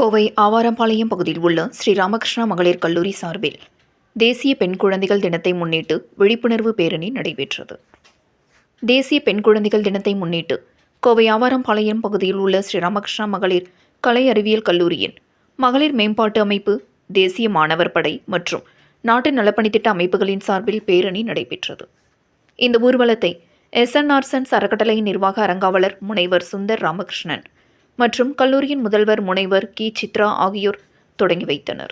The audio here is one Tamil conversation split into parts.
கோவை ஆவாரம்பாளையம் பகுதியில் உள்ள ஸ்ரீ ராமகிருஷ்ணா மகளிர் கல்லூரி சார்பில் தேசிய பெண் குழந்தைகள் தினத்தை முன்னிட்டு விழிப்புணர்வு பேரணி நடைபெற்றது. தேசிய பெண் குழந்தைகள் தினத்தை முன்னிட்டு கோவை ஆவாரம்பாளையம் பகுதியில் உள்ள ஸ்ரீ ராமகிருஷ்ணா மகளிர் கலை அறிவியல் கல்லூரியின் மகளிர் மேம்பாட்டு அமைப்பு, தேசிய மாணவர் படை மற்றும் நாட்டு நலப்பணித்திட்ட அமைப்புகளின் சார்பில் பேரணி நடைபெற்றது. இந்த ஊர்வலத்தை SNRSense அறக்கட்டளை நிர்வாக அரங்காவலர் முனைவர் சுந்தர் ராமகிருஷ்ணன் மற்றும் கல்லூரியின் முதல்வர் முனைவர் கி. சித்ரா ஆகியோர் தொடங்கி வைத்தனர்.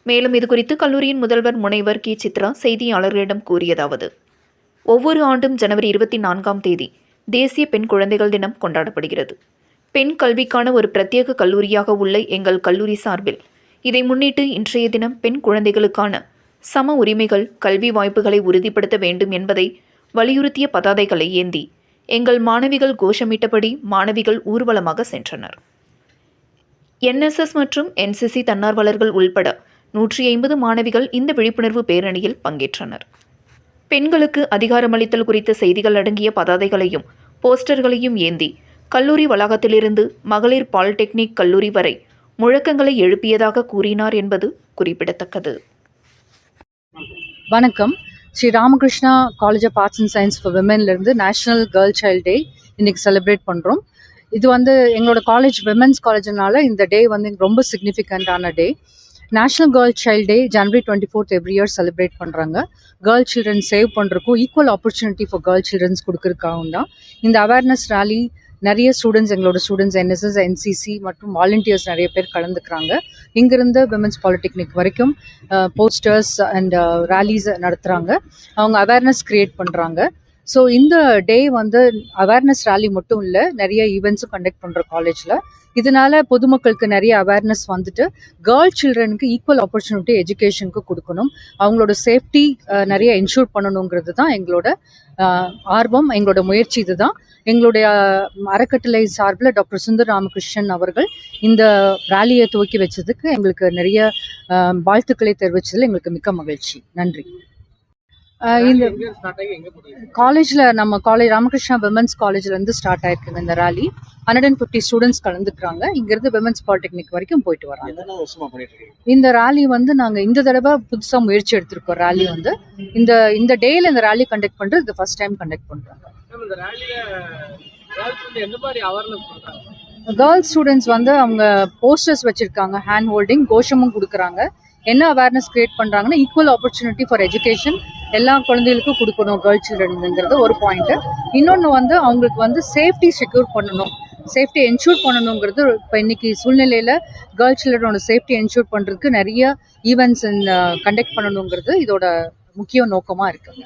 மேலும் இதுகுறித்து கல்லூரியின் முதல்வர் முனைவர் கி. சித்ரா செய்தியாளர்களிடம் கூறியதாவது: ஒவ்வொரு ஆண்டும் ஜனவரி 24ஆம் தேதி தேசிய பெண் குழந்தைகள் தினம் கொண்டாடப்படுகிறது. பெண் கல்விக்கான ஒரு பிரத்யேக கல்லூரியாக உள்ள எங்கள் கல்லூரி சார்பில் இதை முன்னிட்டு இன்றைய தினம் பெண் குழந்தைகளுக்கான சம உரிமைகள், கல்வி வாய்ப்புகளை உறுதிப்படுத்த வேண்டும் என்பதை வலியுறுத்திய பதாதைகளை ஏந்தி எங்கள் மாணவிகள் கோஷமிட்டபடி மாணவிகள் ஊர்வலமாக சென்றனர். NSS மற்றும் NCC தன்னார்வலர்கள் உள்பட 150 மாணவிகள் இந்த விழிப்புணர்வு பேரணியில் பங்கேற்றனர். பெண்களுக்கு அதிகாரமளித்தல் குறித்த செய்திகள் அடங்கிய பதாதைகளையும் போஸ்டர்களையும் ஏந்தி கல்லூரி வளாகத்திலிருந்து மகளிர் பாலிடெக்னிக் கல்லூரி வரை முழக்கங்களை எழுப்பியதாக கூறினார் என்பது குறிப்பிடத்தக்கது. வணக்கம். Sri Ramakrishna college of arts and science for விமென்லேருந்து நேஷ்னல் கேர்ள் சைல்ட் டே இன்றைக்கி செலிப்ரேட் பண்ணுறோம். இது எங்களோட காலேஜ் விமென்ஸ் காலேஜ்னால இந்த டே ரொம்ப சிக்னிஃபிகண்ட்டான day. National girl child day January 24th every year celebrate பண்ணுறாங்க. கேர்ள் சில்ட்ரன் சேவ் பண்ணுறக்கும், equal opportunity for girl childrens கொடுக்குறதுக்காகவும் தான் இந்த அவேர்னஸ் ரேலி. நிறைய ஸ்டூடெண்ட்ஸ், எங்களோட ஸ்டூடெண்ட்ஸ் NSS, NCC மற்றும் வாலண்டியர்ஸ் நிறைய பேர் கலந்துக்கிறாங்க. இங்கிருந்து விமென்ஸ் பாலிடெக்னிக் வரைக்கும் போஸ்டர்ஸ் அண்ட் ரேலிஸ் நடத்துகிறாங்க. அவங்க அவேர்னஸ் க்ரியேட் பண்ணுறாங்க. ஸோ இந்த டே அவேர்னஸ் ரேலி மட்டும் இல்லை, நிறைய ஈவெண்ட்ஸும் கண்டக்ட் பண்ணுறோம் காலேஜில். இதனால பொதுமக்களுக்கு நிறைய அவேர்னஸ் கேர்ள் சில்ட்ரனுக்கு ஈக்குவல் ஆப்பர்ச்சுனிட்டி எஜுகேஷனுக்கு கொடுக்கணும், அவங்களோட சேஃப்டி நிறைய என்ஷூர் பண்ணணுங்கிறது தான் எங்களோட ஆர்வம், எங்களோட முயற்சி. இதுதான் எங்களுடைய அறக்கட்டளை சார்பில் டாக்டர் சுந்தர் ராமகிருஷ்ணன் அவர்கள் இந்த ரேலியை துவக்கி வச்சதுக்கு எங்களுக்கு நிறைய வாழ்த்துக்களை தெரிவித்ததில் எங்களுக்கு மிக்க மகிழ்ச்சி. நன்றி. இந்த காலேஜில் நம்ம காலேஜ் ராமகிருஷ்ணா விமென்ஸ் காலேஜ்லேருந்து ஸ்டார்ட் ஆயிருக்குங்க இந்த ரேலி. 150 ஸ்டூடெண்ட்ஸ் கலந்துக்கிறாங்க. இங்கிருந்து விமென்ஸ் பாலிடெக்னிக் வரைக்கும் போயிட்டு வராங்க. இந்த ரேலி நாங்கள் இந்த தடவை புதுசாக முயற்சி எடுத்திருக்கோம். ரேலி இந்த டேயில் இந்த ரேலி கண்டக்ட் பண்ணுறது இது ஃபர்ஸ்ட் டைம் கண்டக்ட் பண்ணுறாங்க. கேர்ள்ஸ் ஸ்டூடெண்ட்ஸ் அவங்க போஸ்டர்ஸ் வச்சுருக்காங்க, ஹேண்ட் ஹோல்டிங், கோஷமும் கொடுக்குறாங்க. என்ன அவேர்னஸ் கிரியேட் பண்ணுறாங்கன்னா, ஈக்குவல் ஆப்பர்ச்சுனிட்டி ஃபார் எஜுகேஷன் எல்லா குழந்தைகளுக்கும் கொடுக்கணும் கேர்ள் சில்ட்ரனுங்கிறது ஒரு பாயிண்ட்டு. இன்னொன்று அவங்களுக்கு சேஃப்டி செக்யூர் பண்ணணும், சேஃப்டி என்ஷூர் பண்ணணுங்கிறது. இப்போ இன்னைக்கு சூழ்நிலையில் கேர்ள் சில்ட்ரனோட சேஃப்டி என்ஷூர் பண்ணுறதுக்கு நிறைய ஈவெண்ட்ஸ் கண்டக்ட் பண்ணணுங்கிறது இதோட முக்கிய நோக்கமாக இருக்குங்க.